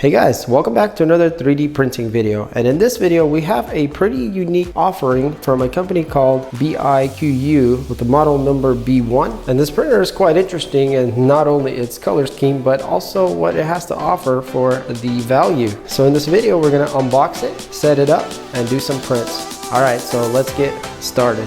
Hey guys, welcome back to another 3D printing video. And in this video, we have a pretty unique offering from a company called BIQU with the model number B1. And this printer is quite interesting in not only its color scheme, but also what it has to offer for the value. So in this video, we're gonna unbox it, set it up, and do some prints. All right, so let's get started.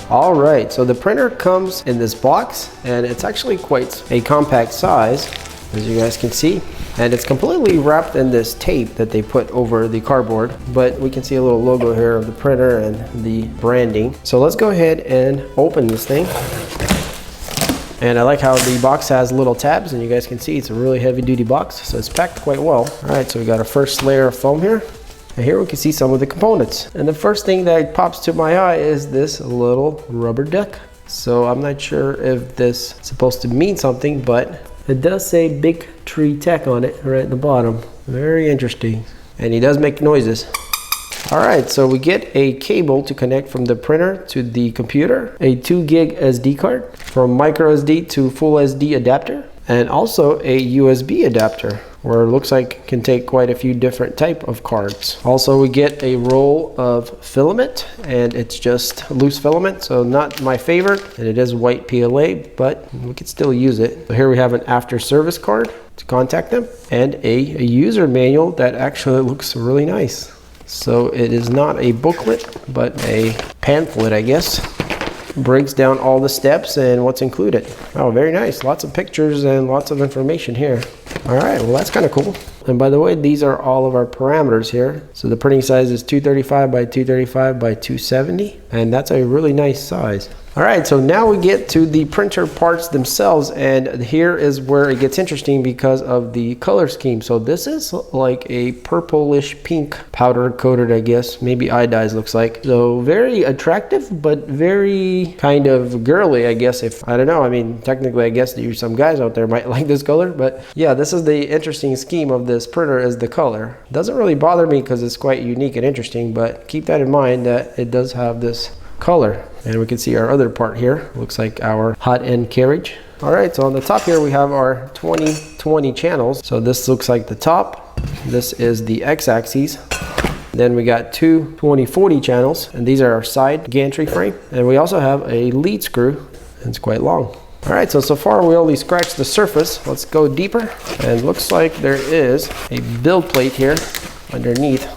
All right, so the printer comes in this box and it's actually quite a compact size, as you guys can see. And it's completely wrapped in this tape that they put over the cardboard, but we can see a little logo here of the printer and the branding. So let's go ahead and open this thing. And I like how the box has little tabs, and you guys can see it's a really heavy duty box, so it's packed quite well. All right, so we got our first layer of foam here. And here we can see some of the components. And the first thing that pops to my eye is this little rubber duck. So I'm not sure if this is supposed to mean something, but it does say Big Tree Tech on it right at the bottom. Very interesting. And he does make noises. All right, so we get a cable to connect from the printer to the computer, a 2 gig SD card, from micro SD to full SD adapter, and also a USB adapter, where it looks like can take quite a few different type of cards. Also, we get a roll of filament, and it's just loose filament, so not my favorite, and it is white PLA, but we can still use it. So here we have an after service card to contact them, and a user manual that actually looks really nice. So it is not a booklet, but a pamphlet, I guess. Breaks down all the steps and what's included. Oh, very nice. Lots of pictures and lots of information here. All right, well, that's kind of cool. And by the way, these are all of our parameters here. So the printing size is 235 by 235 by 270, and that's a really nice size. All right, so now we get to the printer parts themselves, and here is where it gets interesting because of the color scheme. So this is like a purplish pink powder coated, I guess, maybe iodized looks like. So very attractive, but very kind of girly, I guess. If I don't know, I mean, technically, I guess you some guys out there might like this color, but yeah, this is the interesting scheme of this printer is the color. Doesn't really bother me because it's quite unique and interesting, but keep that in mind that it does have this color. And we can see our other part here. Looks like our hot end carriage. All right, so on the top here we have our 20/20 channels. So this looks like the top. This is the x-axis. Then we got two 20/40 channels, and these are our side gantry frame. And we also have a lead screw, and it's quite long. All right, so far we only scratched the surface. Let's go deeper. And looks like there is a build plate here underneath.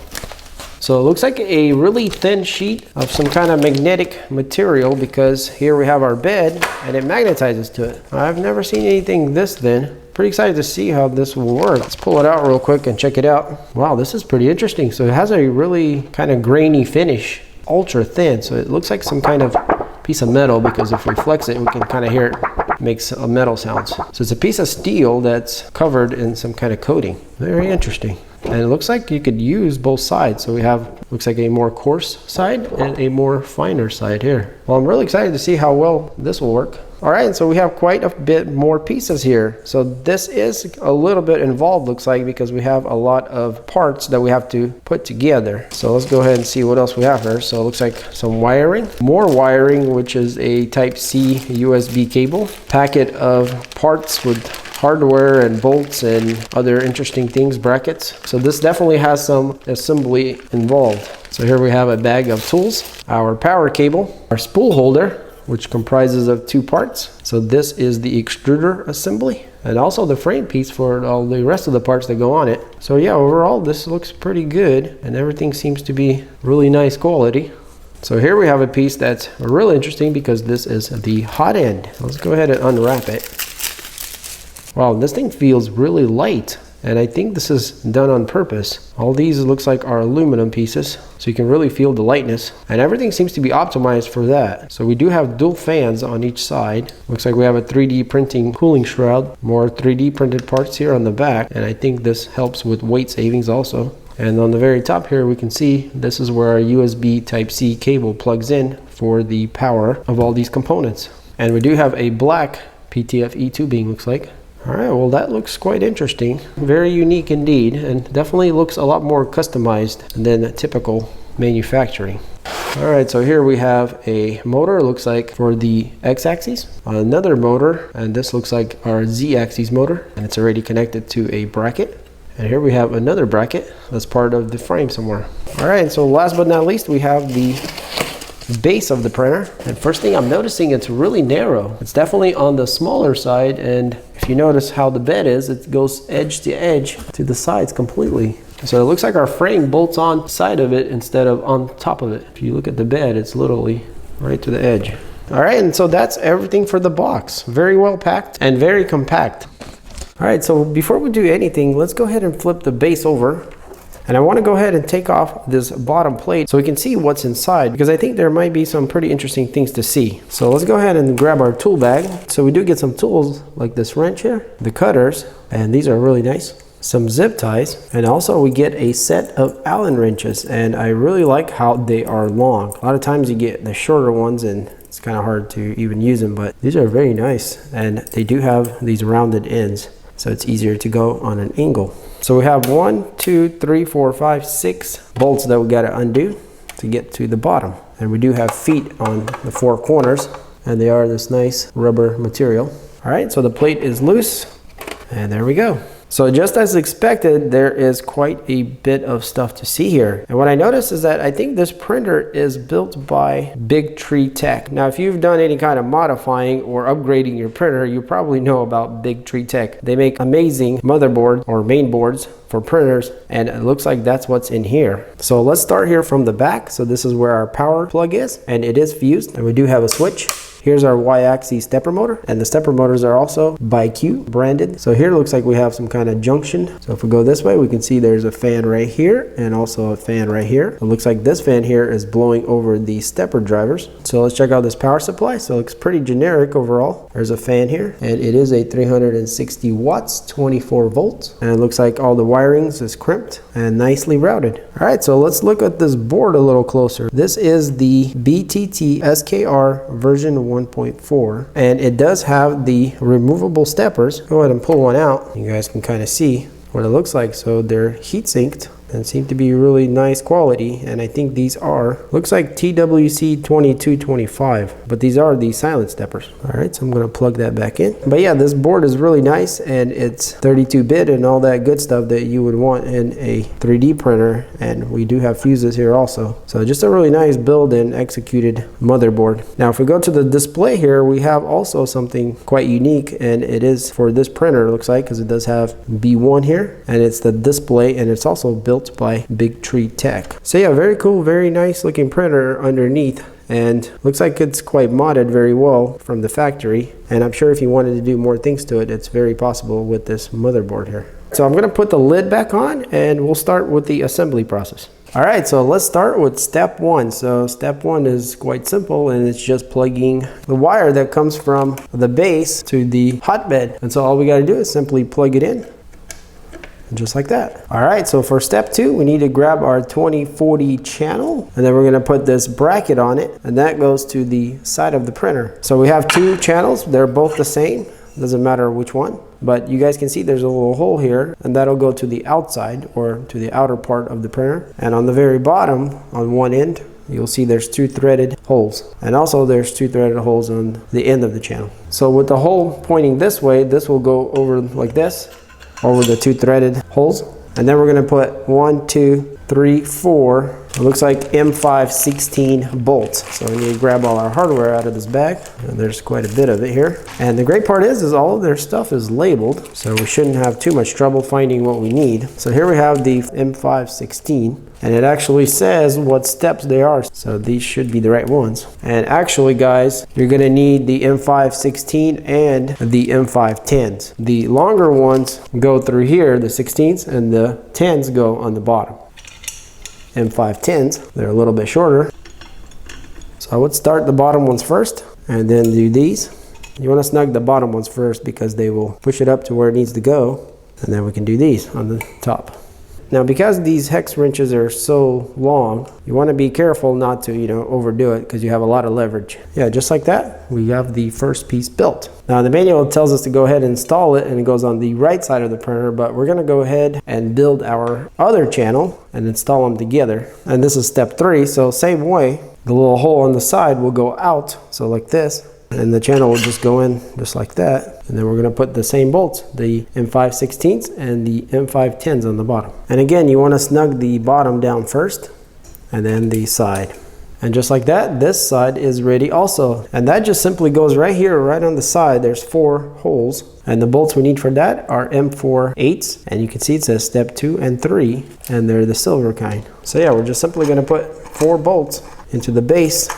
So it looks like a really thin sheet of some kind of magnetic material, because here we have our bed and it magnetizes to it. I've never seen anything this thin. Pretty excited to see how this will work. Let's pull it out real quick and check it out. Wow, this is pretty interesting. So it has a really kind of grainy finish, ultra thin. So it looks like some kind of piece of metal, because if we flex it, we can kind of hear it makes a metal sounds. So it's a piece of steel that's covered in some kind of coating. Very interesting. And it looks like you could use both sides. So we have, looks like a more coarse side and a more finer side here. Well, I'm really excited to see how well this will work. All right, so we have quite a bit more pieces here. So this is a little bit involved, looks like, because we have a lot of parts that we have to put together. So let's go ahead and see what else we have here. So it looks like some wiring, more wiring, which is a Type C USB cable, packet of parts with hardware and bolts and other interesting things, brackets. So this definitely has some assembly involved. So here we have a bag of tools, our power cable, our spool holder, which comprises of two parts. So this is the extruder assembly, and also the frame piece for all the rest of the parts that go on it. So yeah, overall this looks pretty good, and everything seems to be really nice quality. So here we have a piece that's really interesting because this is the hot end. Let's go ahead and unwrap it. Wow, this thing feels really light. And I think this is done on purpose. All these looks like are aluminum pieces, so you can really feel the lightness. And everything seems to be optimized for that. So we do have dual fans on each side. Looks like we have a 3D printing cooling shroud. More 3D printed parts here on the back. And I think this helps with weight savings also. And on the very top here, we can see this is where our USB Type-C cable plugs in for the power of all these components. And we do have a black PTFE tubing, looks like. All right, well, that looks quite interesting. Very unique indeed, and definitely looks a lot more customized than typical manufacturing. All right, so here we have a motor, looks like for the X-axis, another motor, and this looks like our Z-axis motor, and it's already connected to a bracket. And here we have another bracket that's part of the frame somewhere. All right, so last but not least, we have the base of the printer. And first thing I'm noticing, it's really narrow. It's definitely on the smaller side, and if you notice how the bed is, it goes edge to edge to the sides completely. So it looks like our frame bolts on side of it instead of on top of it. If you look at the bed, it's literally right to the edge. All right, and so that's everything for the box. Very well packed and very compact. All right, so before we do anything, let's go ahead and flip the base over. And I want to go ahead and take off this bottom plate so we can see what's inside, because I think there might be some pretty interesting things to see. So let's go ahead and grab our tool bag. So we do get some tools like this wrench here, the cutters, and these are really nice. Some zip ties, and also we get a set of Allen wrenches, and I really like how they are long. A lot of times you get the shorter ones and it's kind of hard to even use them, but these are very nice, and they do have these rounded ends, so it's easier to go on an angle. So we have 1, 2, 3, 4, 5, 6 bolts that we got to undo to get to the bottom. And we do have feet on the 4 corners, and they are this nice rubber material. All right, so the plate is loose, and there we go. So just as expected, there is quite a bit of stuff to see here. And what I noticed is that I think this printer is built by Big Tree Tech. Now, if you've done any kind of modifying or upgrading your printer, you probably know about Big Tree Tech. They make amazing motherboard or main boards for printers, and it looks like that's what's in here. So let's start here from the back. So this is where our power plug is, and it is fused, and we do have a switch. Here's our Y-axis stepper motor, and the stepper motors are also BIQU branded. So here it looks like we have some kind of junction. So if we go this way, we can see there's a fan right here and also a fan right here. It looks like this fan here is blowing over the stepper drivers. So let's check out this power supply. So it looks pretty generic overall. There's a fan here, and it is a 360 watts, 24 volts. And it looks like all the wirings is crimped and nicely routed. All right, so let's look at this board a little closer. This is the BTT SKR version 1.4, and it does have the removable steppers. Go ahead and pull one out. You guys can kind of see what it looks like. So they're heat sinked and seem to be really nice quality, and I think these are, looks like TWC 2225, but these are the silent steppers. All right, so I'm going to plug that back in. But yeah, this board is really nice, and it's 32-bit and all that good stuff that you would want in a 3D printer, and we do have fuses here also. So just a really nice build and executed motherboard. Now if we go to the display here, we have also something quite unique, and it is for this printer, it looks like, because it does have B1 here, and it's the display, and it's also built by Big Tree Tech. So yeah, very cool, very nice looking printer underneath, and looks like it's quite modded very well from the factory, and I'm sure if you wanted to do more things to it, it's very possible with this motherboard here. So I'm going to put the lid back on, and we'll start with the assembly process. All right, so let's start with step 1. So step 1 is quite simple, and it's just plugging the wire that comes from the base to the hotbed. And so all we got to do is simply plug it in, just like that. All right, so for step 2, we need to grab our 2040 channel, and then we're going to put this bracket on it, and that goes to the side of the printer. So we have 2 channels. They're both the same. Doesn't matter which one, but you guys can see there's a little hole here, and that'll go to the outside or to the outer part of the printer. And on the very bottom, on one end, you'll see there's 2 threaded holes, and also there's 2 threaded holes on the end of the channel. So with the hole pointing this way, this will go over like this, over the 2 threaded holes, and then we're going to put 1, 2, 3, 4 It looks like M516 bolts. So we need to grab all our hardware out of this bag. And there's quite a bit of it here. And the great part is all of their stuff is labeled. So we shouldn't have too much trouble finding what we need. So here we have the M516. And it actually says what steps they are. So these should be the right ones. And actually, guys, you're gonna need the M516 and the M510s. The longer ones go through here, the 16s, and the 10s go on the bottom. M510s, they're a little bit shorter. So I would start the bottom ones first and then do these. You wanna snug the bottom ones first because they will push it up to where it needs to go. And then we can do these on the top. Now, because these hex wrenches are so long, you want to be careful not to, overdo it because you have a lot of leverage. Yeah, just like that, we have the first piece built. Now, the manual tells us to go ahead and install it, and it goes on the right side of the printer, but we're going to go ahead and build our other channel and install them together. And this is step 3, so same way, the little hole on the side will go out, so like this. And the channel will just go in just like that. And then we're going to put the same bolts, the M516s and the M510s on the bottom. And again, you want to snug the bottom down first and then the side. And just like that, this side is ready also. And that just simply goes right here, right on the side. There's 4 holes. And the bolts we need for that are M4 8s. And you can see it says step 2 and 3. And they're the silver kind. So yeah, we're just simply going to put 4 bolts into the base.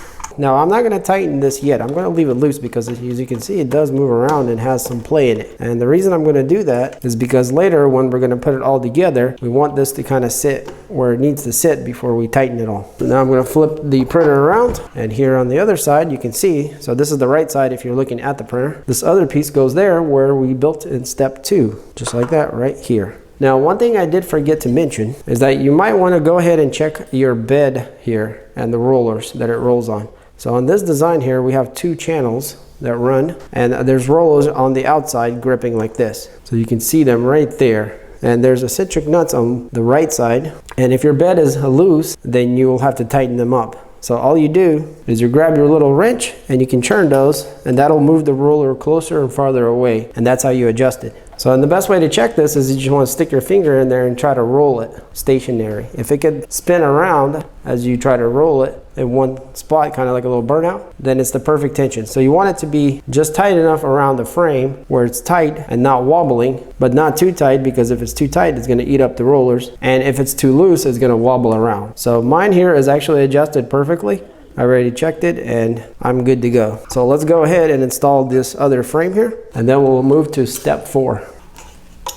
Now, I'm not going to tighten this yet. I'm going to leave it loose because, as you can see, it does move around and has some play in it. And the reason I'm going to do that is because later, when we're going to put it all together, we want this to kind of sit where it needs to sit before we tighten it all. So now I'm going to flip the printer around. And here on the other side, you can see, so this is the right side if you're looking at the printer. This other piece goes there where we built in step 2, just like that right here. Now, one thing I did forget to mention is that you might want to go ahead and check your bed here and the rollers that it rolls on. So on this design here, we have 2 channels that run, and there's rollers on the outside gripping like this. So you can see them right there. And there's eccentric nuts on the right side. And if your bed is loose, then you will have to tighten them up. So all you do is you grab your little wrench and you can turn those, and that'll move the roller closer and farther away. And that's how you adjust it. So and the best way to check this is you just want to stick your finger in there and try to roll it stationary. If it could spin around as you try to roll it in one spot, kind of like a little burnout, then it's the perfect tension. So you want it to be just tight enough around the frame where it's tight and not wobbling, but not too tight, because if it's too tight, it's going to eat up the rollers. And if it's too loose, it's going to wobble around. So mine here is actually adjusted perfectly. I already checked it and I'm good to go. So let's go ahead and install this other frame here, and then we'll move to step 4.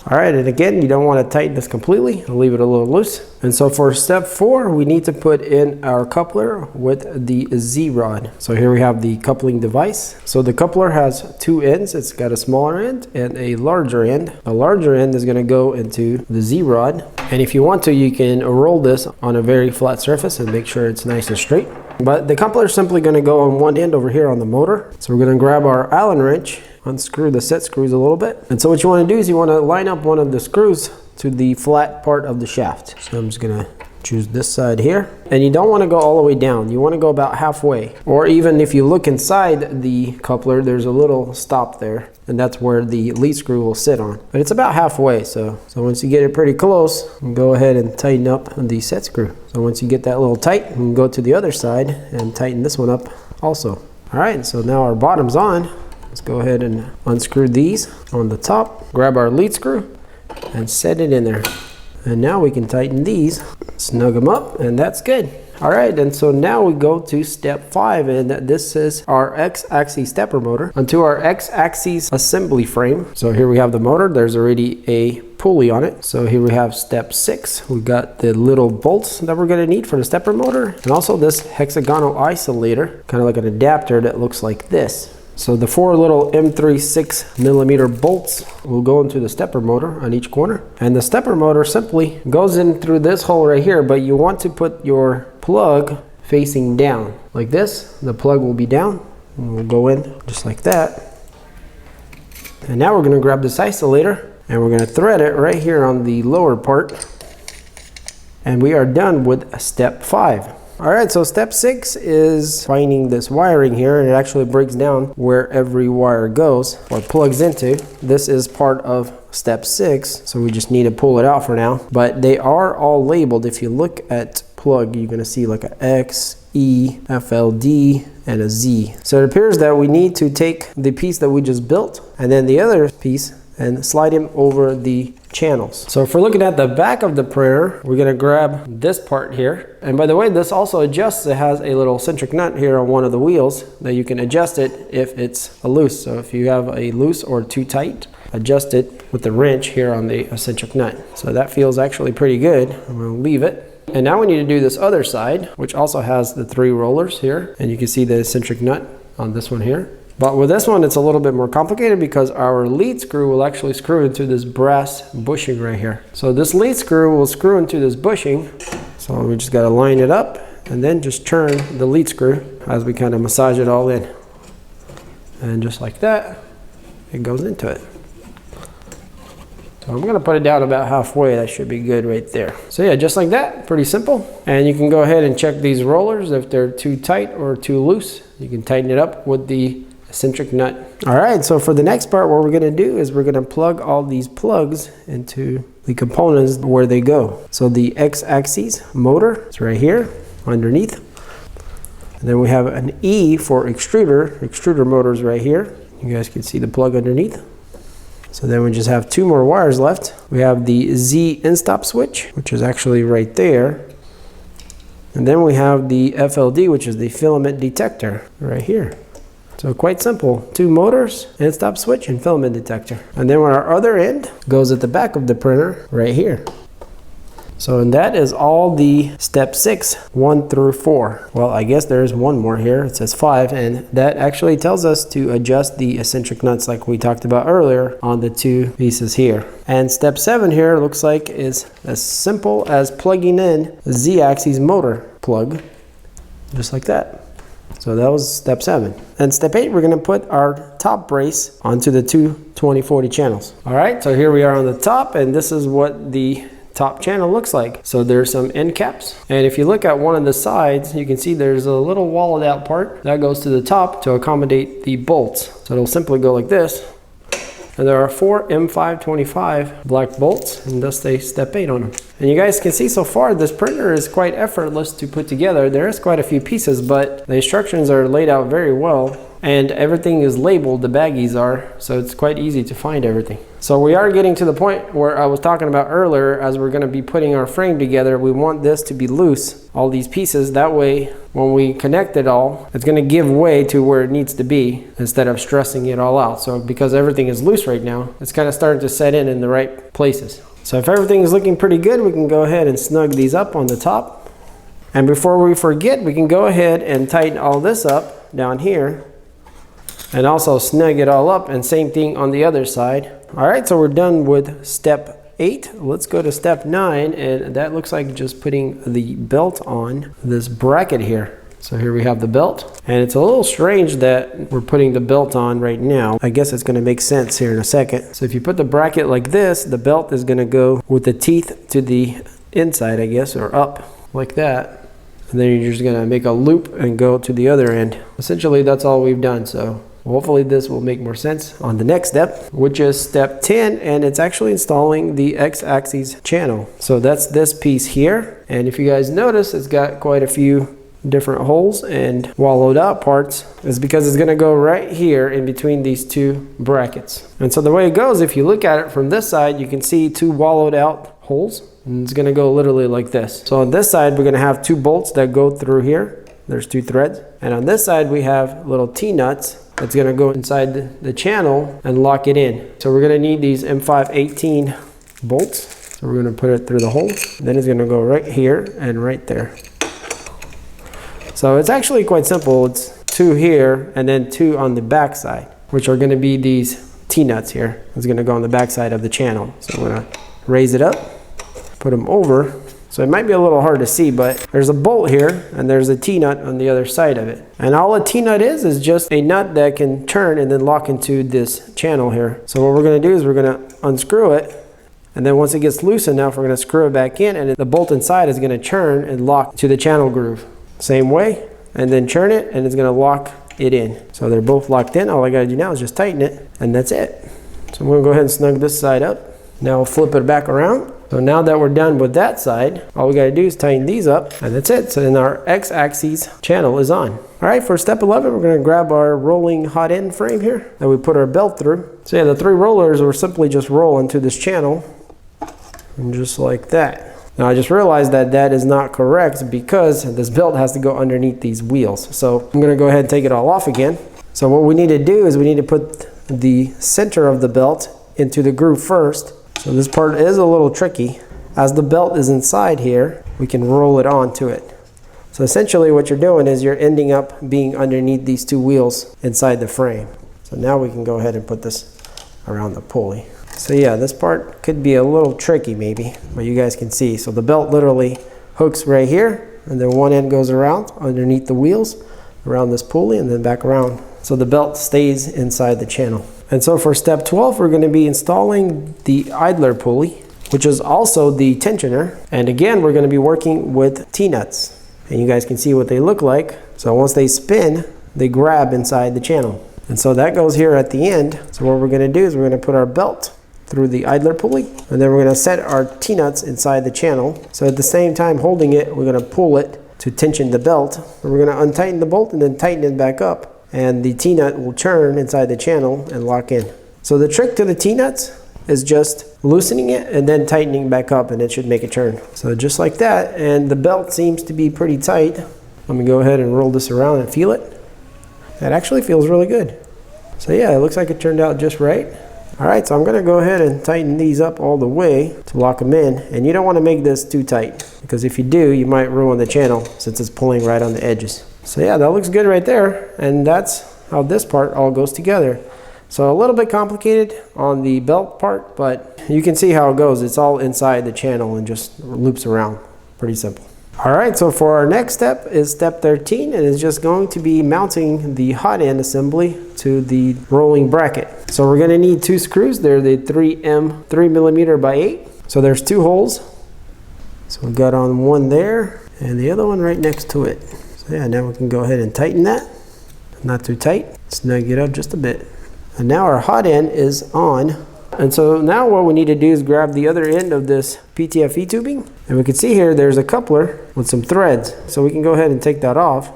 All right, and again, you don't want to tighten this completely, leave it a little loose. And so for step 4, we need to put in our coupler with the Z-rod. So here we have the coupling device. So the coupler has 2 ends. It's got a smaller end and a larger end. The larger end is going to go into the Z-rod. And if you want to, you can roll this on a very flat surface and make sure it's nice and straight. But the coupler is simply going to go on one end over here on the motor. So we're going to grab our Allen wrench, unscrew the set screws a little bit. And so what you want to do is you want to line up one of the screws to the flat part of the shaft. So I'm just going to choose this side here. And you don't want to go all the way down. You want to go about halfway. Or even if you look inside the coupler, there's a little stop there. And that's where the lead screw will sit on. But it's about halfway. So once you get it pretty close, go ahead and tighten up the set screw. So once you get that little tight, you can go to the other side and tighten this one up also. All right, so now our bottom's on. Let's go ahead and unscrew these on the top, grab our lead screw and set it in there. And now we can tighten these, snug them up, and that's good. All right, and so now we go to step 5, and this is our X-axis stepper motor onto our X-axis assembly frame. So here we have the motor. There's already a pulley on it. So here we have step 6. We've got the little bolts that we're going to need for the stepper motor, and also this hexagonal isolator, kind of like an adapter that looks like this. So the 4 little M3 6mm bolts will go into the stepper motor on each corner. And the stepper motor simply goes in through this hole right here, but you want to put your plug facing down. Like this, the plug will be down, and we'll go in just like that. And now we're going to grab this isolator, and we're going to thread it right here on the lower part. And we are done with step 5. All right, so step 6 is finding this wiring here, and it actually breaks down where every wire goes or plugs into. This is part of step 6, so we just need to pull it out for now. But they are all labeled. If you look at plug, you're gonna see like a X, E, FLD, and a Z. So it appears that we need to take the piece that we just built and then the other piece and slide him over the channels. So if we're looking at the back of the printer, we're gonna grab this part here. And by the way, this also adjusts. It has a little centric nut here on one of the wheels that you can adjust it if it's a loose. So if you have a loose or too tight, adjust it with the wrench here on the eccentric nut. So that feels actually pretty good. I'm gonna leave it. And now we need to do this other side, which also has the 3 rollers here. And you can see the eccentric nut on this one here. But with this one, it's a little bit more complicated because our lead screw will actually screw into this brass bushing right here. So this lead screw will screw into this bushing. So we just gotta line it up and then just turn the lead screw as we kind of massage it all in. And just like that, it goes into it. So I'm gonna put it down about halfway. That should be good right there. So yeah, just like that, pretty simple. And you can go ahead and check these rollers. If they're too tight or too loose, you can tighten it up with the eccentric nut. All right, so for the next part, what we're gonna do is we're gonna plug all these plugs into the components where they go. So the X-axis motor is right here underneath. And then we have an E for extruder motors right here. You guys can see the plug underneath. So then we just have 2 more wires left. We have the Z in-stop switch, which is actually right there. And then we have the FLD, which is the filament detector right here. So quite simple, 2 motors, in-stop switch, and filament detector. And then our other end goes at the back of the printer right here. So and that is all the step 6, 1 through 4. Well, I guess there's one more here. It says 5, and that actually tells us to adjust the eccentric nuts like we talked about earlier on the 2 pieces here. And step 7 here looks like is as simple as plugging in the Z-axis motor plug, just like that. So that was step 7. And step 8, we're gonna put our top brace onto the 2 2040 channels. All right, so here we are on the top, and this is what the top channel looks like. So there's some end caps, and if you look at one of the sides, you can see there's a little walled out part that goes to the top to accommodate the bolts. So it'll simply go like this, and there are 4 M525 black bolts, and thus they step 8 on them. And you guys can see so far this printer is quite effortless to put together. There is quite a few pieces, but the instructions are laid out very well, and everything is labeled, the baggies are, so it's quite easy to find everything. So we are getting to the point where I was talking about earlier. As we're going to be putting our frame together, we want this to be loose, all these pieces. That way, when we connect it all, it's going to give way to where it needs to be instead of stressing it all out. So because everything is loose right now, it's kind of starting to set in the right places. So if everything is looking pretty good, we can go ahead and snug these up on the top. And before we forget, we can go ahead and tighten all this up down here and also snug it all up, and same thing on the other side. All right, so we're done with step 8. Let's go to step 9, and that looks like just putting the belt on this bracket here. So here we have the belt, and it's a little strange that we're putting the belt on right now. I guess it's gonna make sense here in a second. So if you put the bracket like this, the belt is gonna go with the teeth to the inside, I guess, or up like that. And then you're just gonna make a loop and go to the other end. Essentially, that's all we've done. So hopefully this will make more sense on the next step, which is step 10, and it's actually installing the X-axis channel. So that's this piece here, and if you guys notice, it's got quite a few different holes and wallowed out parts. Is because it's going to go right here in between these 2 brackets. And so the way it goes, if you look at it from this side, you can see 2 wallowed out holes, and it's going to go literally like this. So on this side, we're going to have 2 bolts that go through here. There's 2 threads, and on this side we have little T-nuts that's going to go inside the channel and lock it in. So we're going to need these M518 bolts. So we're going to put it through the hole. Then it's going to go right here and right there. So it's actually quite simple. It's 2 here and then 2 on the back side, which are going to be these T-nuts here. It's going to go on the back side of the channel. So I'm going to raise it up, put them over. So it might be a little hard to see, but there's a bolt here and there's a T-nut on the other side of it. And all a T-nut is just a nut that can turn and then lock into this channel here. So what we're going to do is we're going to unscrew it, and then once it gets loose enough, we're going to screw it back in, and the bolt inside is going to turn and lock to the channel groove. Same way, and then turn it, and it's going to lock it in. So they're both locked in. All I got to do now is just tighten it, and that's it. So I'm going to go ahead and snug this side up. Now I'll flip it back around, So now that we're done with that side, all we gotta do is tighten these up, and that's it. So then our x-axis channel is on. All right, for step 11, we're gonna grab our rolling hot end frame here that we put our belt through. So yeah, the 3 rollers will simply just roll into this channel, and just like that. Now I just realized that that is not correct because this belt has to go underneath these wheels. So I'm gonna go ahead and take it all off again. So what we need to do is we need to put the center of the belt into the groove first. So this part is a little tricky. As the belt is inside here, we can roll it onto it. So essentially what you're doing is you're ending up being underneath these 2 wheels inside the frame. So now we can go ahead and put this around the pulley. So yeah, this part could be a little tricky maybe, but you guys can see. So the belt literally hooks right here, and then one end goes around underneath the wheels, around this pulley, and then back around. So the belt stays inside the channel. And so for step 12, we're going to be installing the idler pulley, which is also the tensioner. And again, we're going to be working with T-nuts. And you guys can see what they look like. So once they spin, they grab inside the channel. And so that goes here at the end. So what we're going to do is we're going to put our belt through the idler pulley, and then we're going to set our T-nuts inside the channel. So at the same time holding it, we're going to pull it to tension the belt. And we're going to untighten the bolt and then tighten it back up. And the T-nut will turn inside the channel and lock in. So the trick to the T-nuts is just loosening it and then tightening back up, and it should make a turn. So just like that, and the belt seems to be pretty tight. Let me go ahead and roll this around and feel it. That actually feels really good. So yeah, it looks like it turned out just right. All right, so I'm gonna go ahead and tighten these up all the way to lock them in. And you don't wanna make this too tight, because if you do, you might ruin the channel since it's pulling right on the edges. So yeah, that looks good right there. And that's how this part all goes together. So a little bit complicated on the belt part, but you can see how it goes. It's all inside the channel and just loops around. Pretty simple. All right, so for our next step is step 13, and it's just going to be mounting the hot end assembly to the rolling bracket. So we're gonna need 2 screws. They're the 3M 3mm by 8. So there's 2 holes. So we've got on one there and the other one right next to it. So yeah, now we can go ahead and tighten that. Not too tight, snug it up just a bit. And now our hot end is on. And so now what we need to do is grab the other end of this PTFE tubing. And we can see here there's a coupler with some threads. So we can go ahead and take that off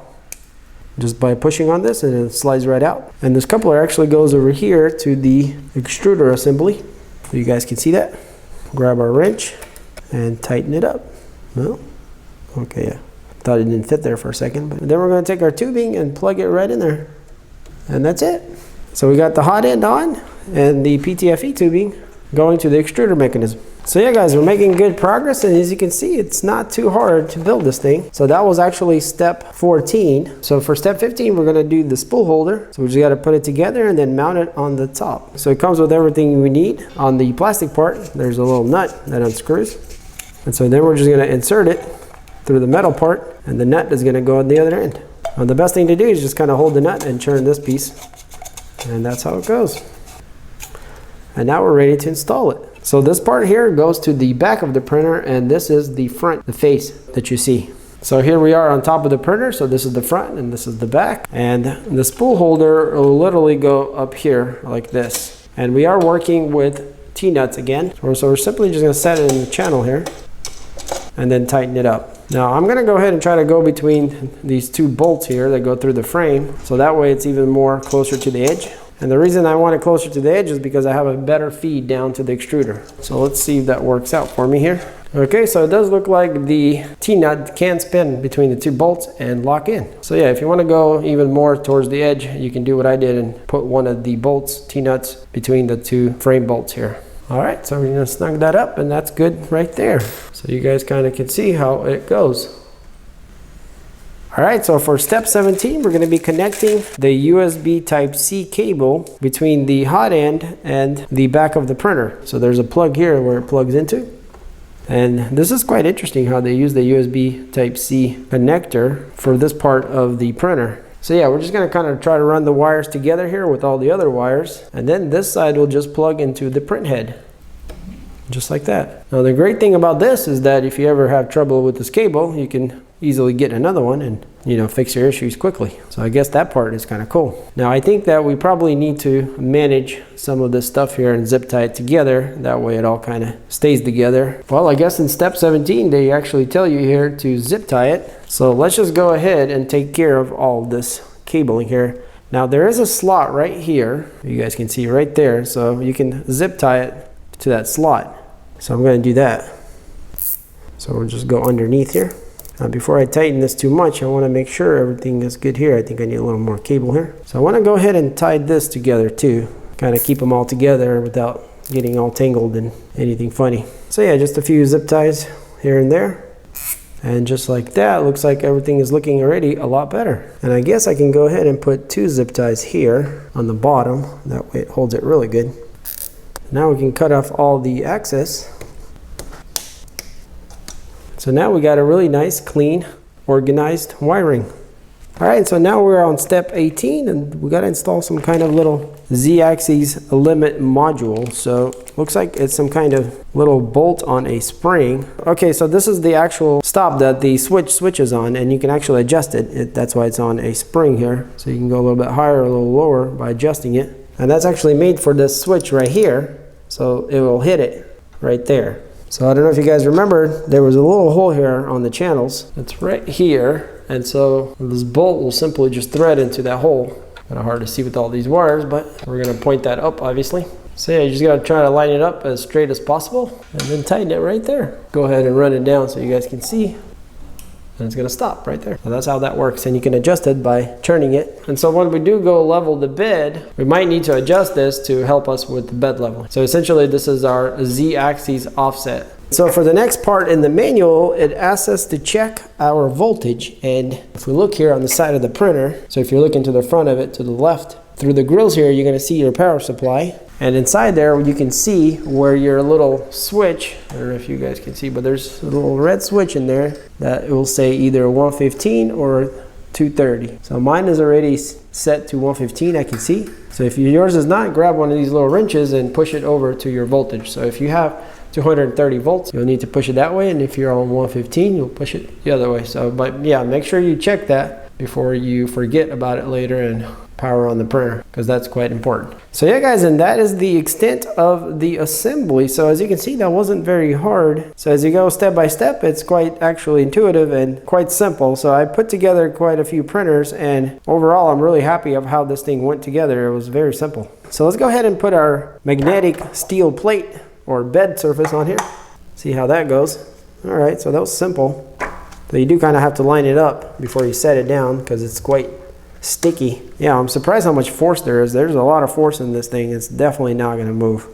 just by pushing on this, and it slides right out. And this coupler actually goes over here to the extruder assembly. So you guys can see that. Grab our wrench and tighten it up. Well, okay, yeah. Thought it didn't fit there for a second, but then we're going to take our tubing and plug it right in there. And that's it. So we got the hot end on and the PTFE tubing going to the extruder mechanism. So yeah guys, we're making good progress, and as you can see, it's not too hard to build this thing. So that was actually step 14. So for step 15, we're gonna do the spool holder. So we just gotta put it together and then mount it on the top. So it comes with everything we need. On the plastic part, there's a little nut that unscrews. And so then we're just gonna insert it through the metal part, and the nut is gonna go on the other end. Now the best thing to do is just kind of hold the nut and turn this piece. And that's how it goes. And now we're ready to install it. So this part here goes to the back of the printer, and this is the front, the face that you see. So here we are on top of the printer. So this is the front and this is the back. And the spool holder will literally go up here like this. And we are working with T-nuts again. So we're simply just gonna set it in the channel here and then tighten it up. Now I'm gonna go ahead and try to go between these 2 bolts here that go through the frame. So that way it's even more closer to the edge. And the reason I want it closer to the edge is because I have a better feed down to the extruder. So let's see if that works out for me here. Okay, so it does look like the T-nut can spin between the 2 bolts and lock in. So yeah, if you want to go even more towards the edge, you can do what I did and put one of the bolts, T-nuts, between the 2 frame bolts here. All right, so we're gonna snug that up, and that's good right there. So you guys kind of can see how it goes. All right, so for step 17, we're gonna be connecting the USB Type-C cable between the hot end and the back of the printer. So there's a plug here where it plugs into. And this is quite interesting how they use the USB Type-C connector for this part of the printer. So yeah, we're just gonna kind of try to run the wires together here with all the other wires. And then this side will just plug into the print head. Just like that. Now the great thing about this is that if you ever have trouble with this cable, you can easily get another one and, you know, fix your issues quickly. So I guess that part is kind of cool. Now I think that we probably need to manage some of this stuff here and zip tie it together. That way it all kind of stays together. Well, I guess in step 17, they actually tell you here to zip tie it. So let's just go ahead and take care of all this cabling here. Now there is a slot right here. You guys can see right there. So you can zip tie it to that slot. So I'm going to do that. So we'll just go underneath here. Now before I tighten this too much, I want to make sure everything is good here. I think I need a little more cable here. So I want to go ahead and tie this together too. Kind of keep them all together without getting all tangled and anything funny. So yeah, just a few zip ties here and there. And just like that, looks like everything is looking already a lot better. And I guess I can go ahead and put 2 zip ties here on the bottom. That way it holds it really good. Now we can cut off all the excess. So now we got a really nice, clean, organized wiring. All right, so now we're on step 18 and we got to install some kind of little Z-axis limit module. So looks like it's some kind of little bolt on a spring. Okay, so this is the actual stop that the switch switches on, and you can actually adjust it. That's why it's on a spring here. So you can go a little bit higher or a little lower by adjusting it. And that's actually made for this switch right here. So it will hit it right there. So I don't know if you guys remember, there was a little hole here on the channels. It's right here. And so this bolt will simply just thread into that hole. Kind of hard to see with all these wires, but we're going to point that up, obviously. So yeah, you just got to try to line it up as straight as possible and then tighten it right there. Go ahead and run it down so you guys can see. And it's going to stop right there. So that's how that works, and you can adjust it by turning it. And so when we do go level the bed, we might need to adjust this to help us with the bed level. So essentially this is our Z-axis offset. So for the next part in the manual, it asks us to check our voltage. And if we look here on the side of the printer, so if you're looking to the front of it, to the left, through the grills here, you're going to see your power supply. And inside there, you can see where your little switch, I don't know if you guys can see, but there's a little red switch in there that it will say either 115 or 230. So mine is already set to 115, I can see. So if yours is not, grab one of these little wrenches and push it over to your voltage. So if you have 230 volts, you'll need to push it that way. And if you're on 115, you'll push it the other way. So, but yeah, make sure you check that before you forget about it later and power on the printer, because that's quite important. So yeah guys, and that is the extent of the assembly. So as you can see, that wasn't very hard. So as you go step by step, it's quite actually intuitive and quite simple. So I put together quite a few printers, and overall I'm really happy of how this thing went together. It was very simple. So let's go ahead and put our magnetic steel plate or bed surface on here. See how that goes. All right, so that was simple. So you do kind of have to line it up before you set it down because it's quite sticky. Yeah, I'm surprised how much force there is. There's a lot of force in this thing. It's definitely not going to move.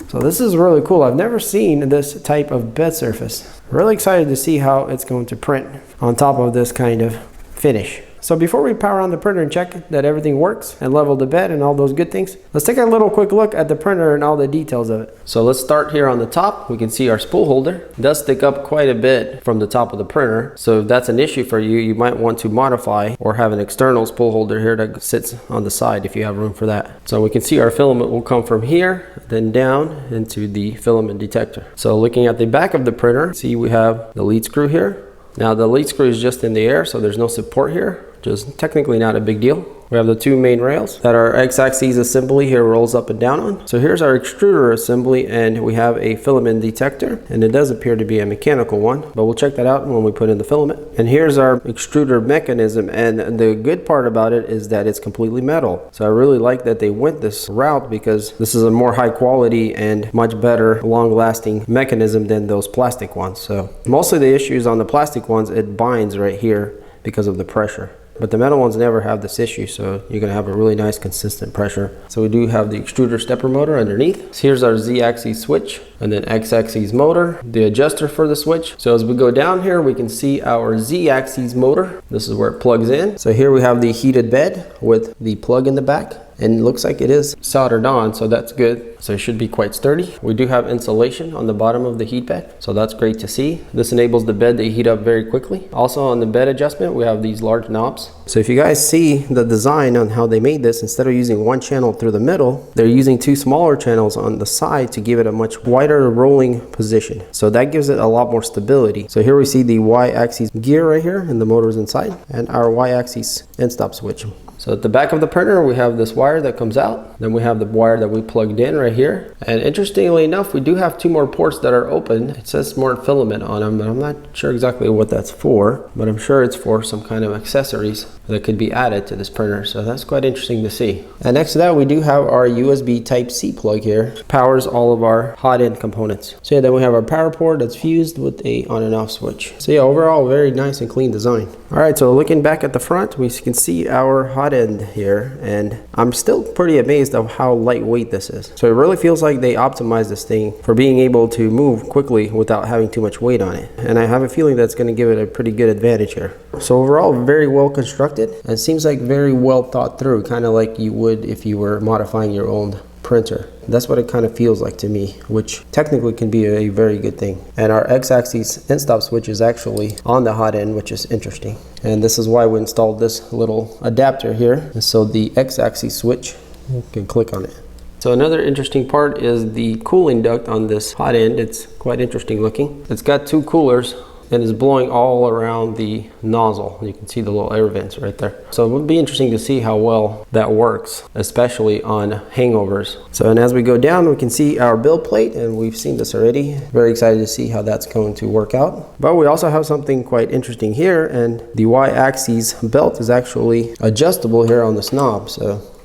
So this is really cool. I've never seen this type of bed surface. Really excited to see how it's going to print on top of this kind of finish. So before we power on the printer and check that everything works and level the bed and all those good things, let's take a little quick look at the printer and all the details of it. So let's start here on the top. We can see our spool holder. It does stick up quite a bit from the top of the printer. So if that's an issue for you, you might want to modify or have an external spool holder here that sits on the side if you have room for that. So we can see our filament will come from here, then down into the filament detector. So looking at the back of the printer, see we have the lead screw here. Now the lead screw is just in the air, so there's no support here. Just technically not a big deal. We have the 2 main rails that our X-axis assembly here rolls up and down on. So here's our extruder assembly, and we have a filament detector, and it does appear to be a mechanical one, but we'll check that out when we put in the filament. And here's our extruder mechanism, and the good part about it is that it's completely metal. So I really like that they went this route because this is a more high quality and much better long-lasting mechanism than those plastic ones. So mostly the issues on the plastic ones, it binds right here because of the pressure. But the metal ones never have this issue, so you're going to have a really nice consistent pressure. So we do have the extruder stepper motor underneath. So here's our Z-axis switch, and then X-axis motor, the adjuster for the switch. So as we go down here, we can see our Z-axis motor. This is where it plugs in. So here we have the heated bed with the plug in the back. And it looks like it is soldered on, so that's good. So it should be quite sturdy. We do have insulation on the bottom of the heat bed, so that's great to see. This enables the bed to heat up very quickly. Also on the bed adjustment, we have these large knobs. So if you guys see the design on how they made this, instead of using one channel through the middle, they're using two smaller channels on the side to give it a much wider rolling position. So that gives it a lot more stability. So here we see the Y-axis gear right here and the motors inside, and our Y-axis end stop switch. So at the back of the printer, we have this wire that comes out. Then we have the wire that we plugged in right here. And interestingly enough, we do have two more ports that are open. It says smart filament on them, but I'm not sure exactly what that's for, but I'm sure it's for some kind of accessories that could be added to this printer. So that's quite interesting to see. And next to that, we do have our USB Type-C plug here. Powers all of our hot end components. So yeah, then we have our power port that's fused with a on and off switch. So yeah, overall, very nice and clean design. All right, so looking back at the front, we can see our hot end here, and I'm still pretty amazed of how lightweight this is. So it really feels like they optimized this thing for being able to move quickly without having too much weight on it. And I have a feeling that's going to give it a pretty good advantage here. So overall, very well constructed. It seems like very well thought through, kind of like you would if you were modifying your own printer. That's what it kind of feels like to me, which technically can be a very good thing. And our X-axis end stop switch is actually on the hot end, which is interesting. And this is why we installed this little adapter here. And so the X-axis switch, you can click on it. So another interesting part is the cooling duct on this hot end. It's quite interesting looking. It's got two coolers and is blowing all around the nozzle. You can see the little air vents right there. So it would be interesting to see how well that works, especially on hangovers. So, and as we go down, we can see our build plate, and we've seen this already. Very excited to see how that's going to work out. But we also have something quite interesting here, and the Y-axis belt is actually adjustable here on this knob.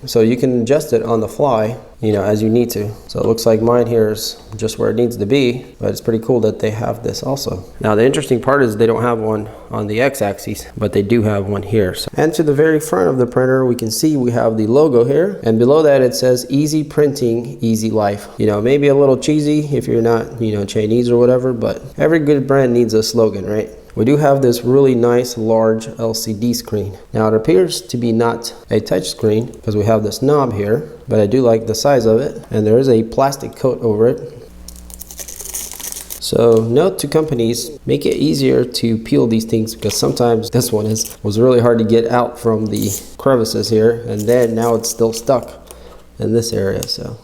So you can adjust it on the fly, you know, as you need to. So it looks like mine here is just where it needs to be, but it's pretty cool that they have this also. Now the interesting part is they don't have one on the X-axis, but they do have one here. So, and to the very front of the printer, we can see we have the logo here, and below that it says easy printing, easy life. You know, maybe a little cheesy if you're not, you know, Chinese or whatever, but every good brand needs a slogan, right? We do have this really nice large LCD screen. Now it appears to be not a touch screen because we have this knob here, but I do like the size of it, and there is a plastic coat over it. So note to companies, make it easier to peel these things, because sometimes this one was really hard to get out from the crevices here, and then now it's still stuck in this area. So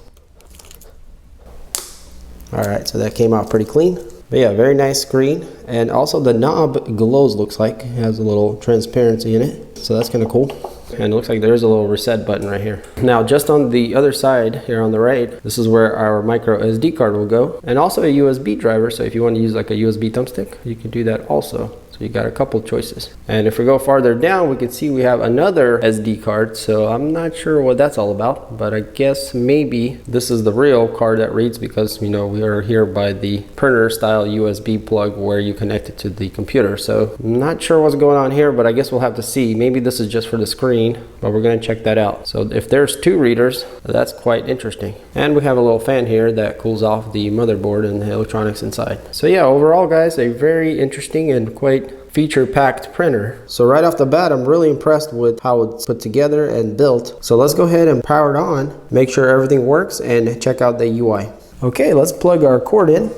all right, so that came out pretty clean. But yeah, very nice screen. And also the knob glows, looks like. It has a little transparency in it. So that's kind of cool. And it looks like there's a little reset button right here. Now, just on the other side here on the right, this is where our micro SD card will go. And also a USB driver. So if you want to use like a USB thumbstick, you can do that also. So you got a couple choices. And if we go farther down, we can see we have another SD card. So I'm not sure what that's all about, but I guess maybe this is the real card that reads, because, you know, we are here by the printer style USB plug where you connect it to the computer. So I'm not sure what's going on here, but I guess we'll have to see. Maybe this is just for the screen, but we're going to check that out. So if there's two readers, that's quite interesting. And we have a little fan here that cools off the motherboard and the electronics inside. So yeah, overall guys, a very interesting and quite feature-packed printer. So right off the bat, I'm really impressed with how it's put together and built. So let's go ahead and power it on, make sure everything works, and check out the UI. Okay, let's plug our cord in,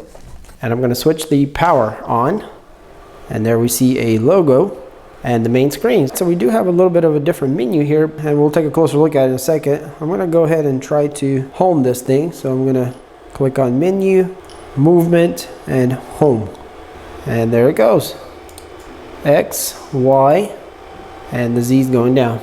and I'm going to switch the power on, and there we see a logo and the main screen. So we do have a little bit of a different menu here, and we'll take a closer look at it in a second. I'm going to go ahead and try to home this thing. So I'm going to click on menu, movement, and home, and there it goes. X, Y, and the Z is going down.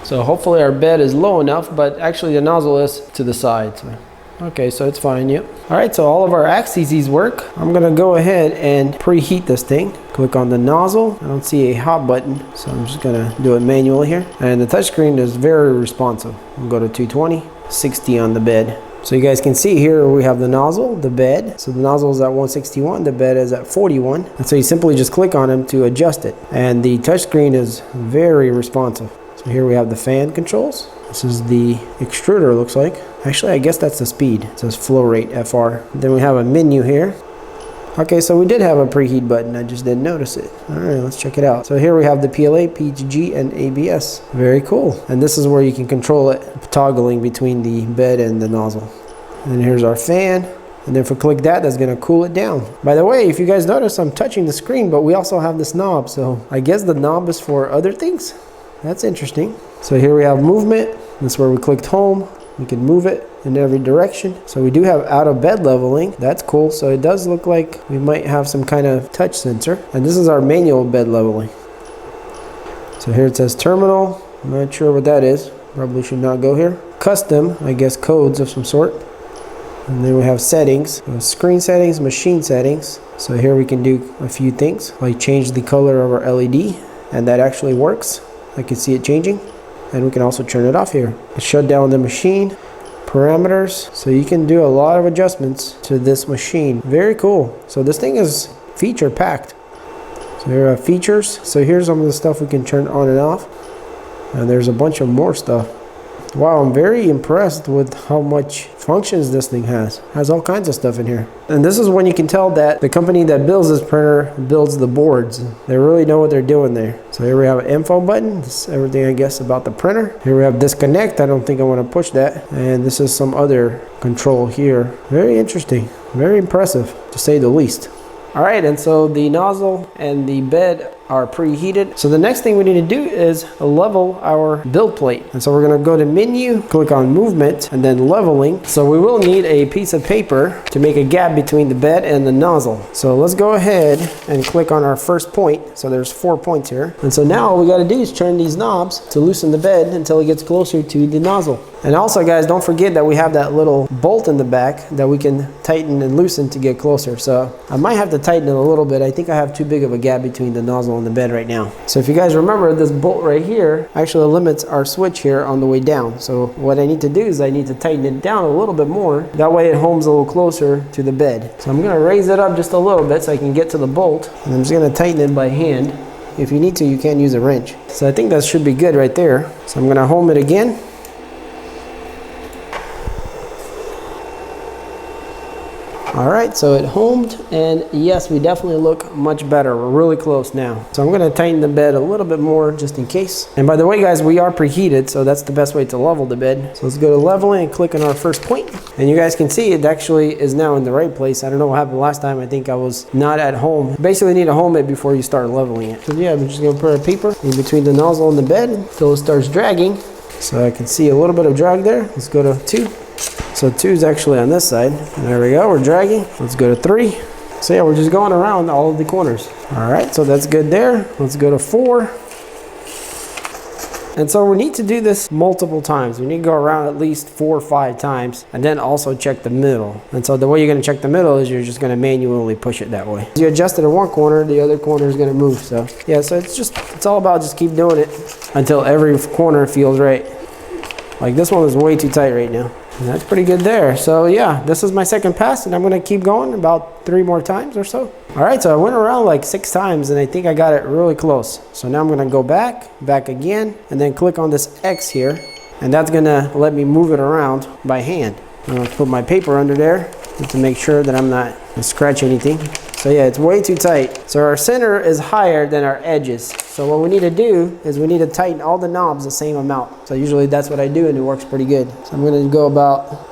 So hopefully our bed is low enough, but actually the nozzle is to the side. So, okay, so it's fine, yep. All right, so all of our axes work. I'm gonna go ahead and preheat this thing. Click on the nozzle. I don't see a hot button, so I'm just gonna do it manually here. And the touchscreen is very responsive. We'll go to 220, 60 on the bed. So you guys can see here we have the nozzle, the bed. So the nozzle is at 161, the bed is at 41. And so you simply just click on them to adjust it. And the touchscreen is very responsive. So here we have the fan controls. This is the extruder, looks like. Actually, I guess that's the speed. It says flow rate, FR. Then we have a menu here. Okay, so we did have a preheat button, I just didn't notice it. All right, let's check it out. So here we have the PLA, PETG, and ABS. Very cool. And this is where you can control it, toggling between the bed and the nozzle. And here's our fan. And then if we click that, that's gonna cool it down. By the way, if you guys notice, I'm touching the screen, but we also have this knob. So I guess the knob is for other things. That's interesting. So here we have movement. That's where we clicked home. We can move it in every direction. So we do have out of bed leveling. That's cool. So it does look like we might have some kind of touch sensor. And this is our manual bed leveling. So here it says terminal. I'm not sure what that is. Probably should not go here. Custom, I guess codes of some sort. And then we have settings, screen settings, machine settings. So here we can do a few things, like change the color of our LED, and that actually works. I can see it changing. And we can also turn it off here. Shut down the machine, parameters. So you can do a lot of adjustments to this machine. Very cool. So this thing is feature packed. So here are features. So here's some of the stuff we can turn on and off. And there's a bunch of more stuff. Wow, I'm very impressed with how much functions this thing has. It has all kinds of stuff in here. And this is when you can tell that the company that builds this printer builds the boards. They really know what they're doing there. So here we have an info button. This is everything, I guess, about the printer. Here we have disconnect. I don't think I want to push that. And this is some other control here. Very interesting. Very impressive, to say the least. All right, and so the nozzle and the bed are preheated. So the next thing we need to do is level our build plate. And so we're gonna go to menu, click on movement, and then leveling. So we will need a piece of paper to make a gap between the bed and the nozzle. So let's go ahead and click on our first point. So there's 4 points here. And so now all we gotta do is turn these knobs to loosen the bed until it gets closer to the nozzle. And also guys, don't forget that we have that little bolt in the back that we can tighten and loosen to get closer. So I might have to tighten it a little bit. I think I have too big of a gap between the nozzle and the bed right now. So if you guys remember, this bolt right here actually limits our switch here on the way down. So what I need to do is I need to tighten it down a little bit more. That way it homes a little closer to the bed. So I'm gonna raise it up just a little bit so I can get to the bolt. And I'm just gonna tighten it by hand. If you need to, you can use a wrench. So I think that should be good right there. So I'm gonna home it again. All right, so it homed, and yes, we definitely look much better. We're really close now. So I'm gonna tighten the bed a little bit more just in case. And by the way, guys, we are preheated, so that's the best way to level the bed. So let's go to leveling and click on our first point. And you guys can see it actually is now in the right place. I don't know what happened last time. I think I was not at home. Basically, you need to home it before you start leveling it. So yeah, I'm just gonna put a paper in between the nozzle and the bed until it starts dragging. So I can see a little bit of drag there. Let's go to 2. So 2 is actually on this side. There we go, we're dragging. Let's go to 3. So yeah, we're just going around all of the corners. All right, so that's good there. Let's go to 4. And so we need to do this multiple times. We need to go around at least 4 or 5 times, and then also check the middle. And so the way you're gonna check the middle is you're just gonna manually push it that way. You adjust it in one corner, the other corner is gonna move. So yeah, so it's all about just keep doing it until every corner feels right. Like this one is way too tight right now. And that's pretty good there. So yeah, this is my second pass, and I'm gonna keep going about 3 more times or so. All right, so I went around like 6 times, and I think I got it really close. So now I'm gonna go back again, and then click on this X here, and that's gonna let me move it around by hand. I'm gonna put my paper under there just to make sure that I'm not gonna scratch anything. So yeah, it's way too tight. So our center is higher than our edges. So what we need to do is we need to tighten all the knobs the same amount. So usually that's what I do, and it works pretty good. So I'm gonna go about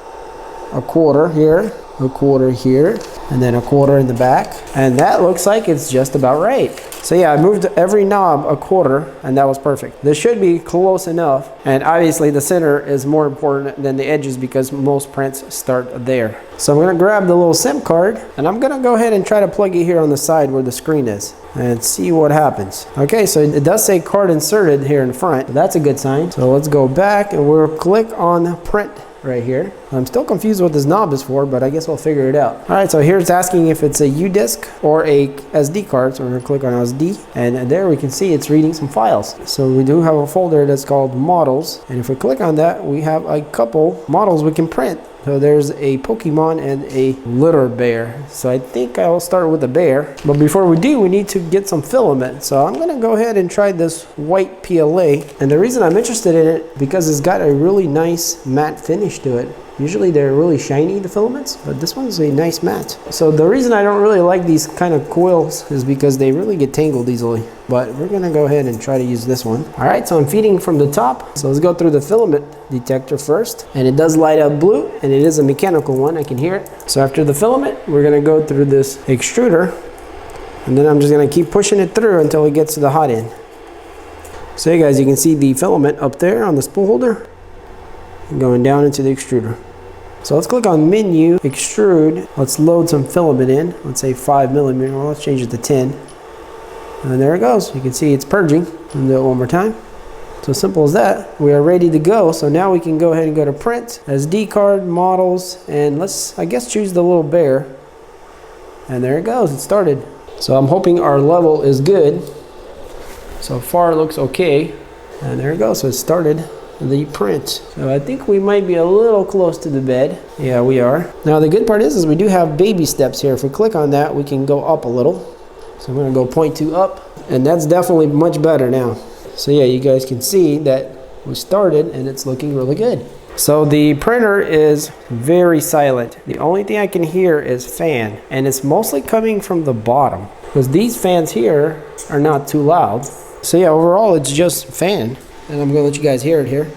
a quarter here, a quarter here, and then a quarter in the back. And that looks like it's just about right. So yeah, I moved every knob a quarter, and that was perfect. This should be close enough. And obviously the center is more important than the edges because most prints start there. So I'm gonna grab the little SIM card, and I'm gonna go ahead and try to plug it here on the side where the screen is and see what happens. Okay, so it does say card inserted here in front. That's a good sign. So let's go back and we'll click on print right here. I'm still confused what this knob is for, but I guess we'll figure it out. All right, so here it's asking if it's a U-disk or a SD card. So we're gonna click on SD, and there we can see it's reading some files. So we do have a folder that's called models, and if we click on that, we have a couple models we can print. So there's a Pokemon and a litter bear. So I think I'll start with the bear. But before we do, we need to get some filament. So I'm gonna go ahead and try this white PLA. And the reason I'm interested in it, because it's got a really nice matte finish to it. Usually they're really shiny, the filaments, but this one's a nice matte. So the reason I don't really like these kind of coils is because they really get tangled easily. But we're gonna go ahead and try to use this one. All right, so I'm feeding from the top. So let's go through the filament detector first. And it does light up blue, and it is a mechanical one, I can hear it. So after the filament, we're gonna go through this extruder, and then I'm just gonna keep pushing it through until it gets to the hot end. So you guys, you can see the filament up there on the spool holder going down into the extruder. So let's click on menu, extrude. Let's load some filament in. Let's say 5mm. Well, let's change it to 10. And there it goes. You can see it's purging. I'll do it one more time. So simple as that. We are ready to go. So now we can go ahead and go to print, SD card, models, and let's, I guess, choose the little bear. And there it goes. It started. So I'm hoping our level is good. So far it looks okay. And there it goes. So it started the print. So I think we might be a little close to the bed. Yeah, we are. Now the good part is we do have baby steps here. If we click on that, we can go up a little. So I'm gonna go 0.2 up, and that's definitely much better now. So yeah, you guys can see that we started and it's looking really good. So the printer is very silent. The only thing I can hear is fan, and it's mostly coming from the bottom because these fans here are not too loud. So yeah, overall it's just fan. And I'm gonna let you guys hear it here.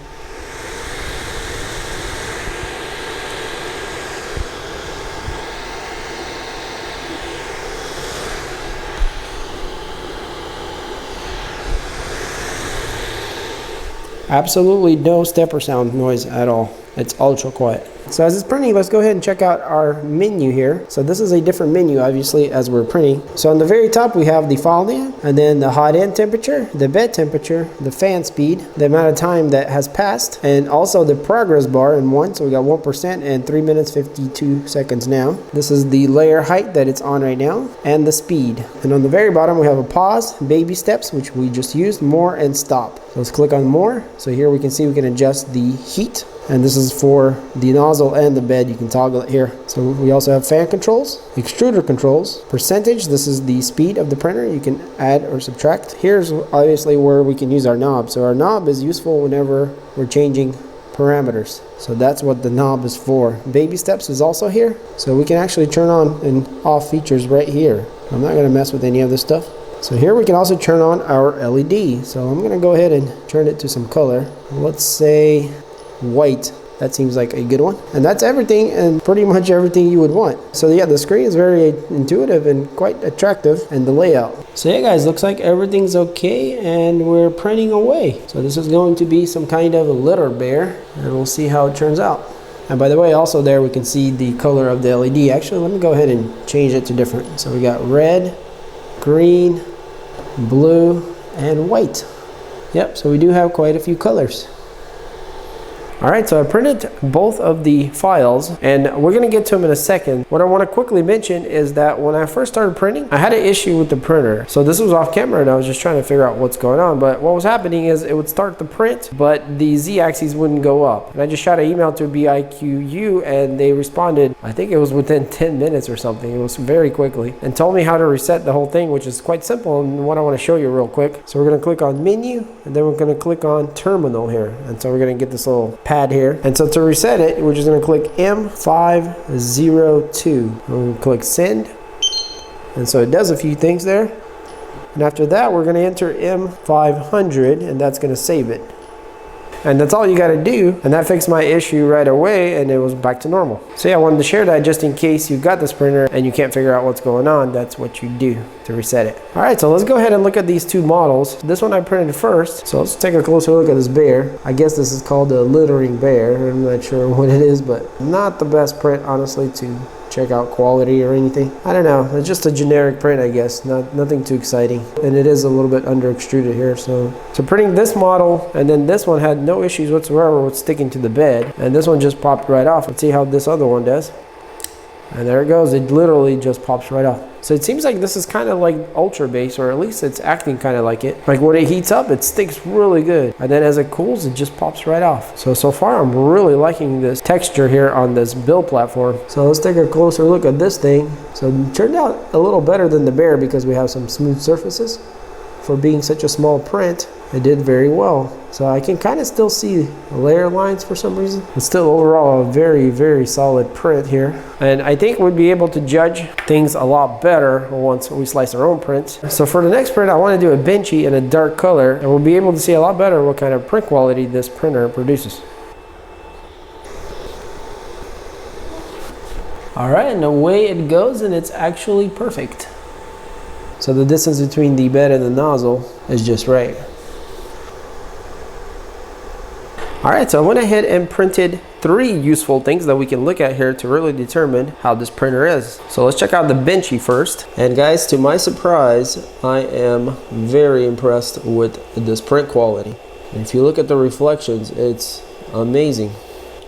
Absolutely no stepper sound noise at all. It's ultra quiet. So as it's printing, let's go ahead and check out our menu here. So this is a different menu, obviously, as we're printing. So on the very top, we have the fall down, and then the hot end temperature, the bed temperature, the fan speed, the amount of time that has passed, and also the progress bar in 1. So we got 1% and 3 minutes 52 seconds now. This is the layer height that it's on right now, and the speed. And on the very bottom, we have a pause, baby steps, which we just used, more, and stop. So let's click on more. So here we can see we can adjust the heat. And this is for the nozzle and the bed. You can toggle it here. So we also have fan controls, extruder controls, percentage. This is the speed of the printer. You can add or subtract. Here's obviously where we can use our knob. So our knob is useful whenever we're changing parameters. So that's what the knob is for. Baby steps is also here. So we can actually turn on and off features right here. I'm not going to mess with any of this stuff. So here we can also turn on our LED. So I'm going to go ahead and turn it to some color. Let's say white. That seems like a good one. And that's everything, and pretty much everything you would want. So yeah, the screen is very intuitive and quite attractive, and the layout. So yeah guys, looks like everything's okay and we're printing away. So this is going to be some kind of a litter bear, and we'll see how it turns out. And by the way, also there we can see the color of the LED. Actually, let me go ahead and change it to different. So we got red, green, blue, and white. Yep, so we do have quite a few colors. Alright, so I printed both of the files, and we're going to get to them in a second. What I want to quickly mention is that when I first started printing, I had an issue with the printer. So this was off camera and I was just trying to figure out what's going on. But what was happening is it would start the print, but the Z-axis wouldn't go up. And I just shot an email to BIQU and they responded, I think it was within 10 minutes or something. It was very quickly, and told me how to reset the whole thing, which is quite simple and what I want to show you real quick. So we're going to click on menu, and then we're going to click on terminal here. And so we're going to get this little pad here, and so to reset it, we're just going to click M502. I'm going to click send, and so it does a few things there. And after that, we're going to enter M500, and that's going to save it. And that's all you got to do, and that fixed my issue right away, and it was back to normal. So yeah, I wanted to share that just in case you got this printer and you can't figure out what's going on. That's what you do to reset it. All right, so let's go ahead and look at these two models. This one I printed first, so let's take a closer look at this bear. I guess this is called a littering bear. I'm not sure what it is, but not the best print, honestly, to check out quality or anything. I don't know, it's just a generic print, I guess, nothing too exciting. And it is a little bit under extruded here. So printing this model, and then this one had no issues whatsoever with sticking to the bed, and this one just popped right off. Let's see how this other one does. And there it goes, it literally just pops right off. So it seems like this is kind of like ultra base, or at least it's acting kind of like it. Like when it heats up, it sticks really good. And then as it cools, it just pops right off. So far I'm really liking this texture here on this build platform. So let's take a closer look at this thing. So it turned out a little better than the bear because we have some smooth surfaces for being such a small print. it did very well. So I can kind of still see layer lines for some reason. It's still overall a very, very solid print here. And I think we'd be able to judge things a lot better once we slice our own prints. So for the next print, I want to do a benchy in a dark color, and we'll be able to see a lot better what kind of print quality this printer produces. All right, and away it goes, and it's actually perfect. So the distance between the bed and the nozzle is just right. All right, so I went ahead and printed 3 useful things that we can look at here to really determine how this printer is. So let's check out the benchy first. And guys, to my surprise, I am very impressed with this print quality. And if you look at the reflections, it's amazing.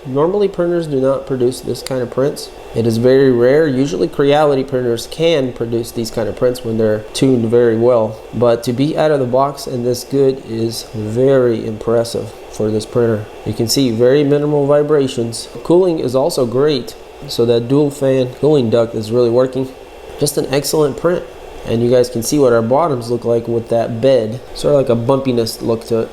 Normally printers do not produce this kind of prints. It is very rare. Usually Creality printers can produce these kind of prints when they're tuned very well. But to be out of the box and this good is very impressive for this printer. You can see very minimal vibrations. Cooling is also great. So that dual fan cooling duct is really working. Just an excellent print. And you guys can see what our bottoms look like with that bed. Sort of like a bumpiness look to it.